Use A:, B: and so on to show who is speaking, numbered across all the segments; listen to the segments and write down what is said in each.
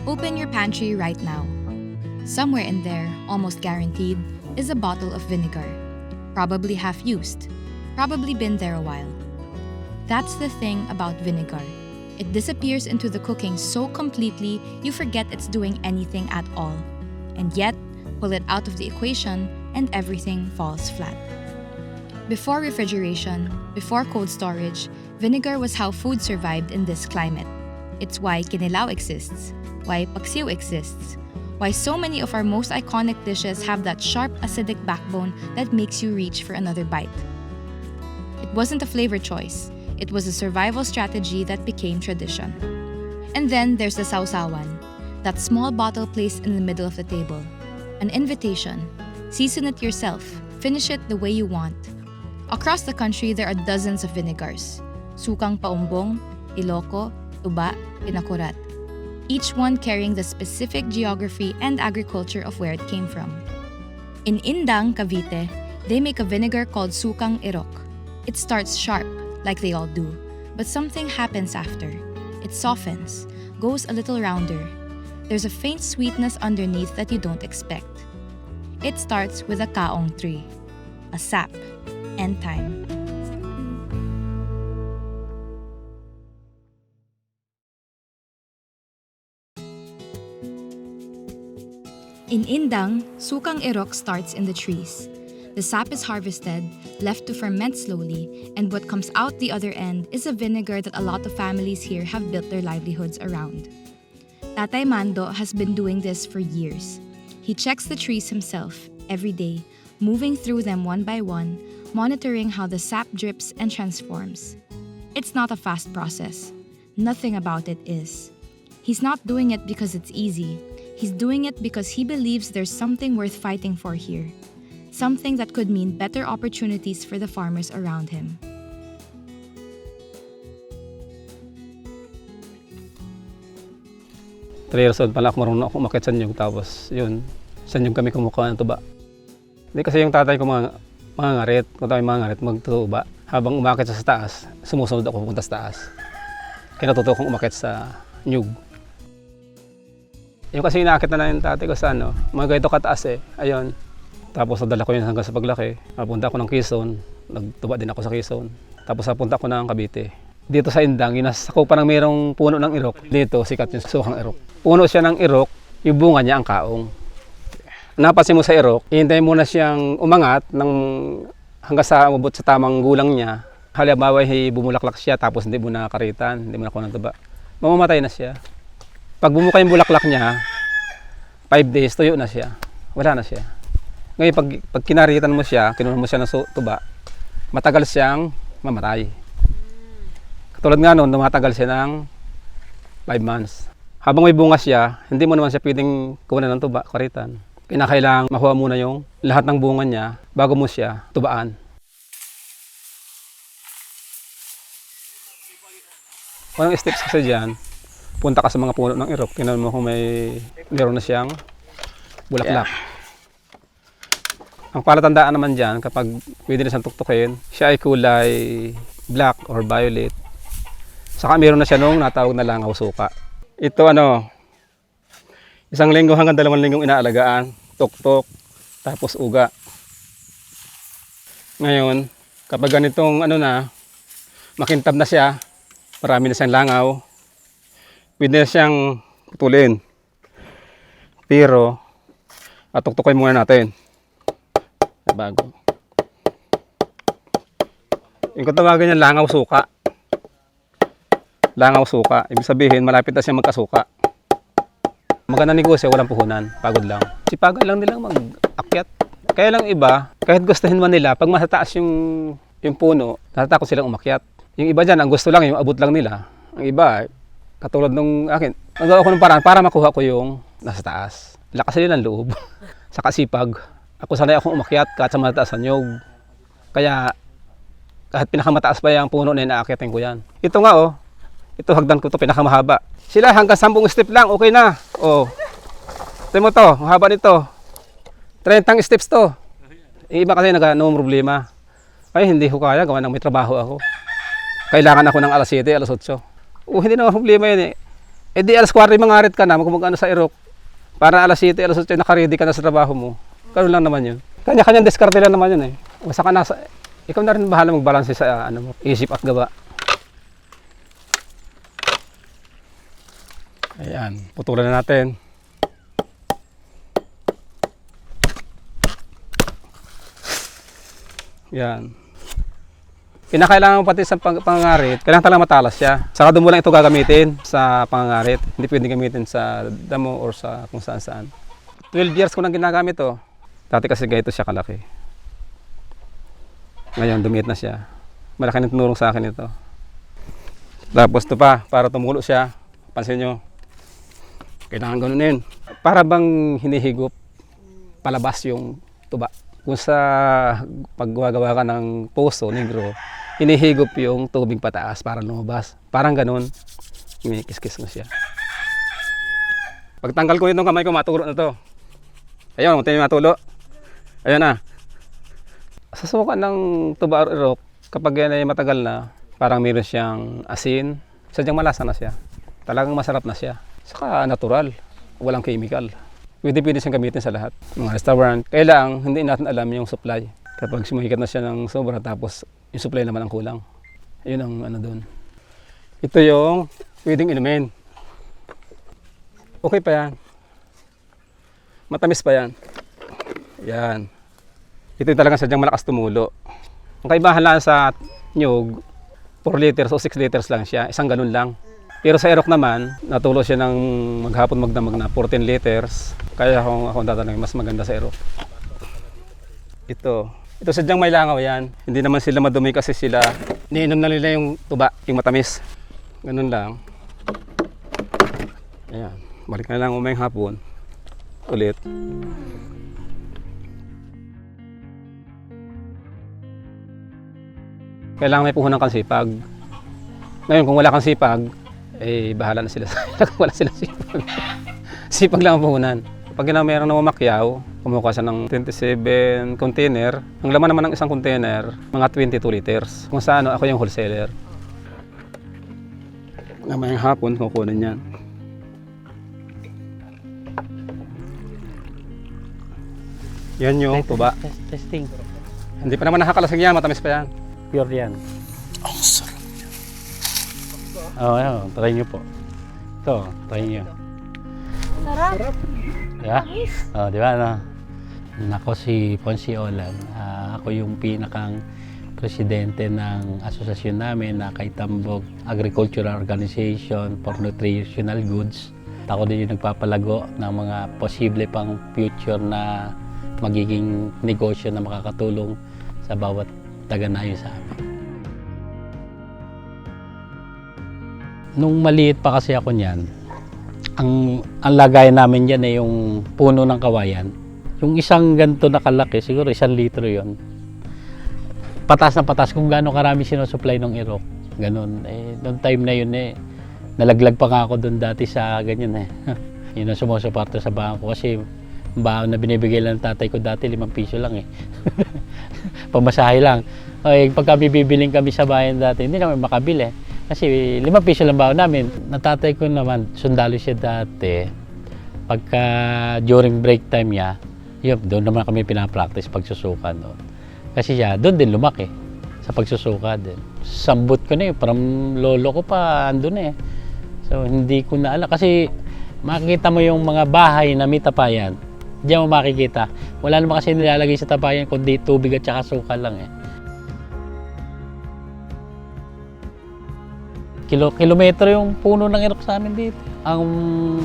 A: Open your pantry right now. Somewhere in there, almost guaranteed, is a bottle of vinegar. Probably half used. Probably been there a while. That's the thing about vinegar. It disappears into the cooking so completely you forget it's doing anything at all. And yet, pull it out of the equation and everything falls flat. Before refrigeration, before cold storage, vinegar was how food survived in this climate. It's why kinilaw exists, why paksiw exists, why so many of our most iconic dishes have that sharp acidic backbone that makes you reach for another bite. It wasn't a flavor choice. It was a survival strategy that became tradition. And then there's the sausawan, that small bottle placed in the middle of the table. An invitation. Season it yourself. Finish it the way you want. Across the country, there are dozens of vinegars. Sukang Paumbong, Iloco, Tuba, Pinakurat. Each one carrying the specific geography and agriculture of where it came from. In Indang, Cavite, they make a vinegar called Sukang Irok. It starts sharp, like they all do, but something happens after. It softens, goes a little rounder. There's a faint sweetness underneath that you don't expect. It starts with a kaong tree, a sap, and time. In Indang, Sukang Irok starts in the trees. The sap is harvested, left to ferment slowly, and what comes out the other end is a vinegar that a lot of families here have built their livelihoods around. Tatay Mando has been doing this for years. He checks the trees himself, every day, moving through them one by one, monitoring how the sap drips and transforms. It's not a fast process. Nothing about it is. He's not doing it because it's easy. He's doing it because he believes there's something worth fighting for here. Something that could mean better opportunities for the farmers around him.
B: 3 years old pala ako marunong ako umakyat sa nyug, tapos yun, sa nyug kami kumukuha ng tuba. Hindi kasi yung tatay ko mga ngarit, kung tayo mga ngarit, magtutuba. Habang umakyat sa taas, sumusunod ako pupunta sa taas. Kaya natuto akong umakyat sa nyug. Yung kasi inaakit na yung tatay ko sa mga ganito kataas ayun. Tapos nadala ko yun hanggang sa paglaki. Napunta ako ng Quezon, nagtuba din ako sa Quezon. Tapos napunta ako ng Cavite. Dito sa Indang, inasakupan ng mayroong puno ng irok. Dito, sikat yung sukang irok. Puno siya ng irok, yung bunga niya ang kaong. Napansin mo sa irok, hihintayin mo na siyang umangat hanggang sa umabot sa tamang gulang niya. Halimbawa, bumulaklak siya tapos hindi mo nakakaritan, hindi mo nakuha ng tuba. Mamamatay na siya. Pag bumuka yung bulaklak niya, 5 days, tuyo na siya. Wala na siya. Ngayon, pag kinaritan mo siya, kinuha mo siya ng tuba, matagal siyang mamatay. Katulad nga noon, tumatagal siya ng 5 months. Habang may bunga siya, hindi mo naman siya pwedeng kuhanan ng tuba, karitan. Kinakailangan makuha muna yung lahat ng bunga niya bago mo siya tubaan. Unang steps kasi dyan, punta ka sa mga puno ng irok, tingnan mo kung meron na siyang bulaklak. Ang palatandaan naman dyan, kapag pwede na siyang tuktukin, siya ay kulay black or violet. Saka meron na siya nung natawag na langaw suka. Ito 1 linggo hanggang 2 linggong inaalagaan, tuktok, tapos uga. Ngayon, kapag ganitong makintab na siya, marami na siyang langaw, pwede na siyang putulin. Pero, tuktukin muna natin. Bago. Yung katawagan niya langaw suka. Langaw suka. Ibig sabihin, malapit na siya magkasuka. Maganda negosyo, walang puhunan. Pagod lang. Sipagan lang nilang mag-akyat. Kaya lang iba, kahit gustuhin man nila, pag matataas yung puno, natatakot silang umakyat. Yung iba dyan, ang gusto lang, yung abot lang nila. Ang iba, katulad nung akin, nagawa ko ng paraan para makuha ko yung nasa taas. Lakas nila ng loob. Sa kasipag. Ako sanay akong umakyat kahit sa matataas sa nyog. Kaya kahit pinakamataas pa yung puno na inaakyatin ko yan. Ito nga ito hagdan ko to pinakamahaba. Sila hanggang 10 step lang, okay na. Ito mo to, mahaba nito. 30 steps to. Yung iba kasi problema. Ay hindi ko kaya, gawa ng may trabaho ako. Kailangan ako ng alas 7, alas 8. Hindi na problema yun Eh di alas 4 mangarit ka na, mag-ano sa Irok. Para alas 7, alas 8 nakaready ka na sa trabaho mo. Ganun lang naman yun. Kanya-kanyang diskarte lang naman yun eh. Basta ka nasa, ikaw na rin bahala magbalanse sa ano mo, isip at gawa. Ayan, putulan na natin. Yan. Kinakailangan mo pati sa pangangarit, kailangan talaga matalas siya. Saka doon mo lang ito gagamitin sa pangangarit. Hindi pwedeng gamitin sa damo or sa kung saan saan. 12 years ko nang ginagamit to. Dati kasi ganito siya kalaki. Ngayon, dumiit na siya. Malaki ng tinulong sa akin ito. Tapos ito pa, para tumulo siya. Pansin nyo. Kailangan ganunin. Para bang hinihigop, palabas yung tuba. Kung sa paggagawa ka ng poso, negro, hinihigop yung tubig pataas para lumabas. Parang ganun. Kinikis-kis mo siya. Pagtanggal ko itong kamay ko, matulo na to. Ayun, muntin yung matulo. Ayun na. Sa suka ng tuba or irok, kapag yan ay matagal na, parang meron siyang asin, sadyang malasa na siya. Talagang masarap na siya. Saka natural, walang chemical. Pwede siyang gamitin sa lahat. Mga restaurant, kailangan hindi natin alam yung supply. Kapag sumahikat na siya ng sobra, tapos yung supply naman ang kulang. Yun ang ano doon. Ito yung pwedeng inumin. Okay pa yan. Matamis pa yan. Yan. Ito yung talagang sadyang malakas tumulo. Ang kaibahan lang sa nyug, 4 liters o 6 liters lang siya. Isang ganun lang. Pero sa Irok naman, natulo siya ng maghapon magdamag na 14 liters. Kaya ako tatanungin, mas maganda sa Irok. Ito sadyang may langaw yan. Hindi naman sila madumi kasi sila, niinom na nila yung tuba, yung matamis. Ganun lang. Ayan. Balik na lang umayang hapon. Ulit. Kailangan may puhunan kang sipag. Ngayon, kung wala kang sipag, eh bahala na sila kung wala silang sipag. Sipag lang ang puhunan. Pag meron na mamakyaw, kumuha siya ng 27 container. Ang laman naman ng isang container, mga 22 liters. Kung saan ako yung wholesaler. Ngamayang hapon, kukunin yan. Yan yung tuba.
C: Testing.
B: Hindi pa naman nakakalasing yan, matamis pa yan.
C: Pure yan.
B: Ang sarap niya.
C: Oo, try nyo po. Ito, try nyo.
D: Sarap.
C: Diba? Oo, di ba? No? Ako si Ponce Olan. Ako yung pinakang presidente ng asosasyon namin na Kaitambog Agricultural Organization for Nutritional Goods. Ako din yung nagpapalago ng mga posible pang future na magiging negosyo na makakatulong sa bawat taga-nayo sa amin. Nung maliit pa kasi ako niyan, ang lagayan namin dyan ay yung puno ng kawayan. Yung isang ganito na kalaki, siguro 1 litro yon. Patas na patas kung gaano karami sinusupply ng Irok. Ganon. Noong time na yun nalaglag pa nga ako doon dati sa ganyan . Yun ang sumusuporta sa bangko kasi baon na binibigay lang ng tatay ko dati 5 piso lang . Pamasahe lang. Pagka bibiling kami sa bayan dati, hindi naman makabili . Kasi 5 piso lang baon namin. Natatay ko naman, sundalo siya dati. Pagka during break time niya, yun, doon naman kami pinapractice pagsusuka doon. Kasi siya, doon din lumaki sa pagsusuka din. Sambot ko na parang lolo ko pa andun . So hindi ko na alam. Kasi makikita mo yung mga bahay na may tapayan. Diyan mo makikita. Wala naman kasi nilalagay sa tapayan kundi tubig at saka suka lang . Kilometro yung puno ng Irok sa amin dito. Ang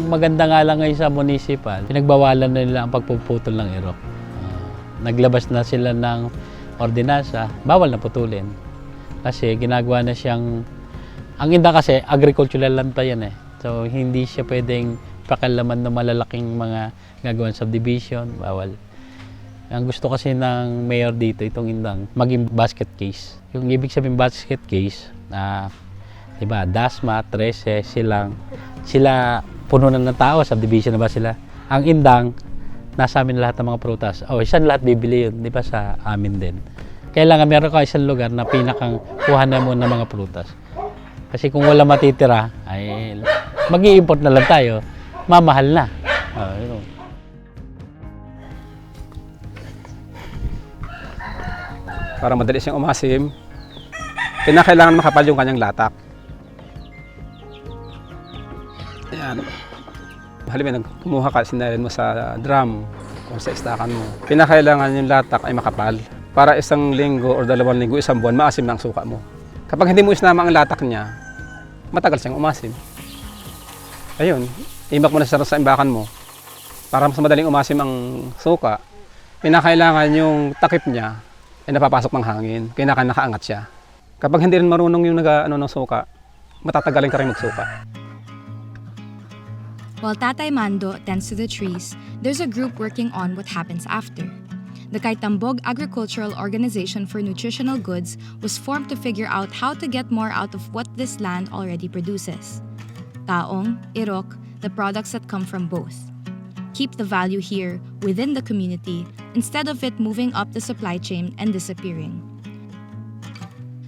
C: maganda nga lang ngayon sa municipal, pinagbawalan na nila ang pagpuputol ng Irok. Naglabas na sila ng ordinansa, bawal na putulin. Kasi ginagawa na siyang, ang Indang kasi agricultural land pa yan . So hindi siya pwedeng pakialaman ng malalaking mga gagawang subdivision, bawal. Ang gusto kasi ng mayor dito, itong Indang, maging basket case. Yung ibig sabihin basket case, diba, Dasma, 13, sila puno na ng tao, subdivision na ba sila? Ang Indang, nasa amin lahat ng mga prutas. Saan lahat bibili yun, di ba, sa amin din. Kailangan meron ka isang lugar na pinakang kuhanan mo ng mga prutas. Kasi kung wala matitira, ay Mag-i-import na lang tayo, mamahal na. Yun.
B: Para madali siyang umasim, kinakailangan makapal yung kanyang latak. Ayan. Halimbawa, kumuha ka, sinalin mo sa drum o sa istakan mo. Kinakailangan yung latak ay makapal. Para isang linggo o 2 linggo, isang buwan, maasim na ang suka mo. Kapag hindi mo isinama ang latak niya, matagal siyang umasim. Ayun, imbak mo na sa imbakan mo. Para mas madaling umasim ang suka, kinakailangan yung takip niya ay napapasok ng hangin, kaya nakaangat siya. Kapag hindi rin marunong yung ng suka, matatagaling ka rin magsuka.
A: While Tatay Mando tends to the trees, there's a group working on what happens after. The Kaitambog Agricultural Organization for Nutritional Goods was formed to figure out how to get more out of what this land already produces. Taong, irok, the products that come from both. Keep the value here, within the community, instead of it moving up the supply chain and disappearing.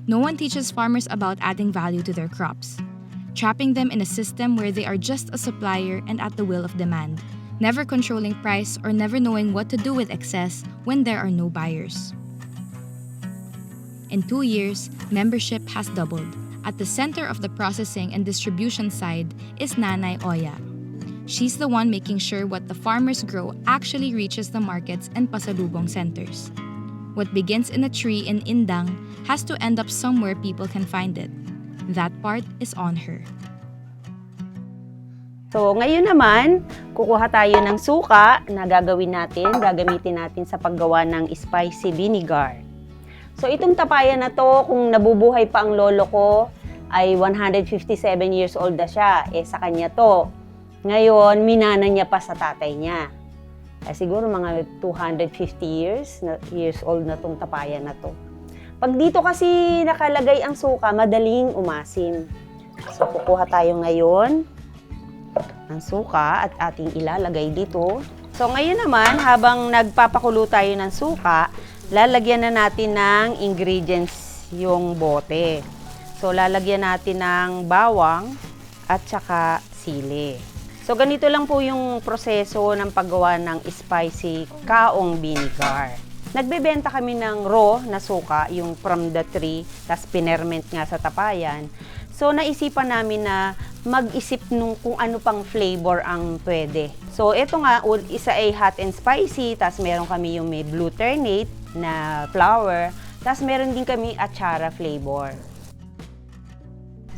A: No one teaches farmers about adding value to their crops, trapping them in a system where they are just a supplier and at the will of demand, never controlling price or never knowing what to do with excess when there are no buyers. In 2 years, membership has doubled. At the center of the processing and distribution side is Nanay Oya. She's the one making sure what the farmers grow actually reaches the markets and pasalubong centers. What begins in a tree in Indang has to end up somewhere people can find it. That part is on her.
E: So, ngayon naman, kukuha tayo ng suka na gagamitin natin sa paggawa ng spicy vinegar. So, itong tapayan na to, kung nabubuhay pa ang lolo ko, ay 157 years old na siya. Sa kanya to. Ngayon, minana niya pa sa tatay niya. Siguro mga 250 years old na tong tapayan na to. Pag dito kasi nakalagay ang suka, madaling umasim. So, kukuha tayo ngayon ng suka at ating ilalagay dito. So, ngayon naman, habang nagpapakulo tayo ng suka, lalagyan na natin ng ingredients yung bote. So, lalagyan natin ng bawang at saka sili. So, ganito lang po yung proseso ng paggawa ng spicy kaong vinegar. Nagbebenta kami ng raw na suka, yung from the tree, tas pinerment nga sa tapayan. So, naisipan namin na mag-isip kung ano pang flavor ang pwede. So, ito nga, isa ay hot and spicy, tas meron kami yung may blue ternate na flour, tas meron din kami achara flavor.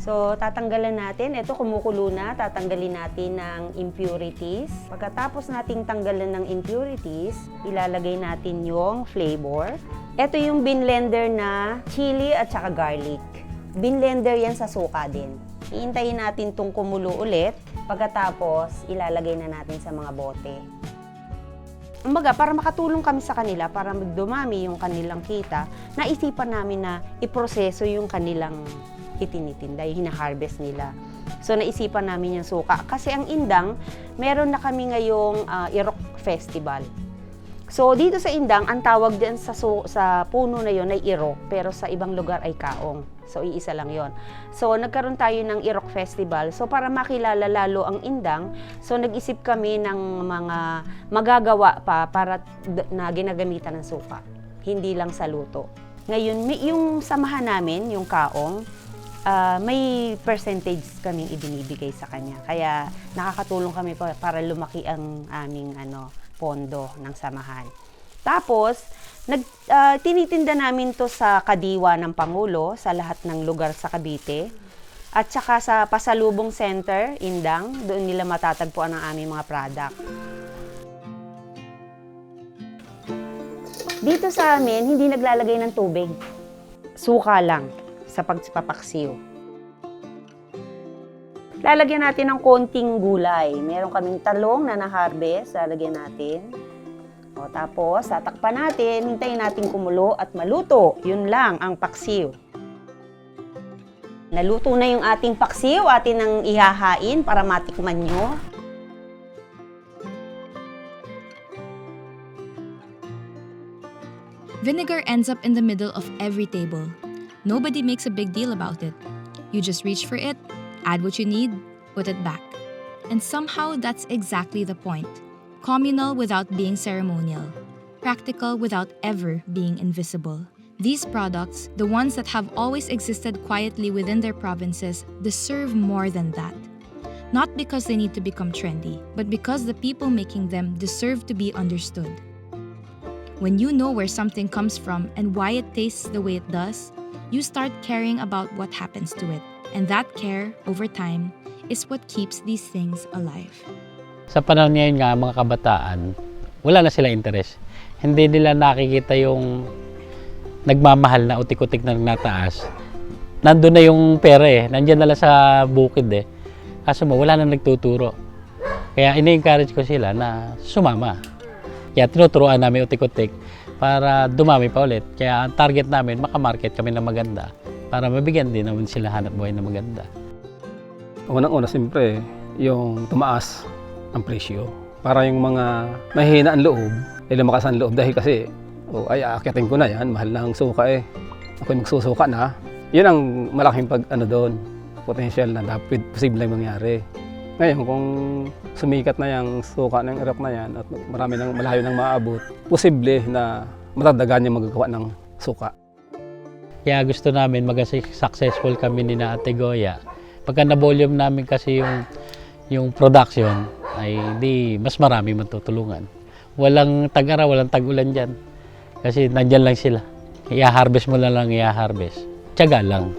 E: So, tatanggalan natin. Ito, kumukulo na. Tatanggalin natin ng impurities. Pagkatapos nating tanggalan ng impurities, ilalagay natin yung flavor. Ito yung binlender na chili at saka garlic. Binlender yan sa suka din. Iintayin natin itong kumulo ulit. Pagkatapos, ilalagay na natin sa mga bote. Kumbaga, para makatulong kami sa kanila, para dumami yung kanilang kita, naisipan namin na iproseso yung kanilang itinitinda, yung hina-harvest nila. So, naisipan namin yung suka. Kasi ang Indang, meron na kami ngayong Irok Festival. So, dito sa Indang, ang tawag din sa puno na yon ay Irok, pero sa ibang lugar ay kaong. So, iisa lang yon. So, nagkaroon tayo ng Irok Festival. So, para makilala lalo ang Indang, so nag-isip kami ng mga magagawa pa para na ginagamitan ng suka. Hindi lang sa luto. Ngayon, yung samahan namin, yung kaong, may percentage kaming ibinibigay sa kanya. Kaya nakakatulong kami para lumaki ang aming pondo ng samahan. Tapos, tinitinda namin to sa Kadiwa ng Pangulo, sa lahat ng lugar sa Cavite. At saka sa Pasalubong Center, Indang, doon nila matatagpuan ang aming mga product. Dito sa amin, hindi naglalagay ng tubig. Suka lang sa pagpapaksiw. Lalagyan natin ng konting gulay. Meron kaming talong na na-harvest. Lalagyan natin. O, tapos, tatakpan natin. Hintayin natin kumulo at maluto. Yun lang ang paksiw. Naluto na yung ating paksiw. Atin ang ihahain para matikman nyo.
A: Vinegar ends up in the middle of every table. Nobody makes a big deal about it. You just reach for it, add what you need, put it back. And somehow that's exactly the point. Communal without being ceremonial. Practical without ever being invisible. These products, the ones that have always existed quietly within their provinces, deserve more than that. Not because they need to become trendy, but because the people making them deserve to be understood. When you know where something comes from and why it tastes the way it does, you start caring about what happens to it. And that care, over time, is what keeps these things alive.
C: Sa panahon ngayon nga, mga kabataan, wala na sila interes. Hindi nila nakikita yung nagmamahal na utik-utik na nataas. Nandun na yung pera eh. Nandiyan na lang sa bukid eh. Kaso mo, wala na nagtuturo. Kaya ini-encourage ko sila na sumama. Kaya tinuturuan namin utik-utik para dumami pa ulit. Kaya ang target namin, makamarket kami na maganda para mabigyan din naman sila hanap buhay na maganda.
B: Unang-una, siyempre, yung tumaas ang presyo. Para yung mga mahihina ang loob, ay lumakas ang loob dahil kasi, aakyatin ko na yan, mahal na ang suka eh. Ako'y magsusuka na. Yun ang malaking doon, potential na dapat posibleng mangyari. Ngayon, kung sumikat na yung suka ng Iraq na yan at marami nang malayo nang maabot, posible na matadagan yung magagawa ng suka.
C: Kaya gusto namin mag-successful kami ni na Ate Goya. Pagka na-volume namin kasi yung production, ay di mas marami matutulungan. Walang tag-ara, walang tag-ulan dyan. Kasi nandyan lang sila. I-harvest mo lang, i-harvest. Tiyaga lang.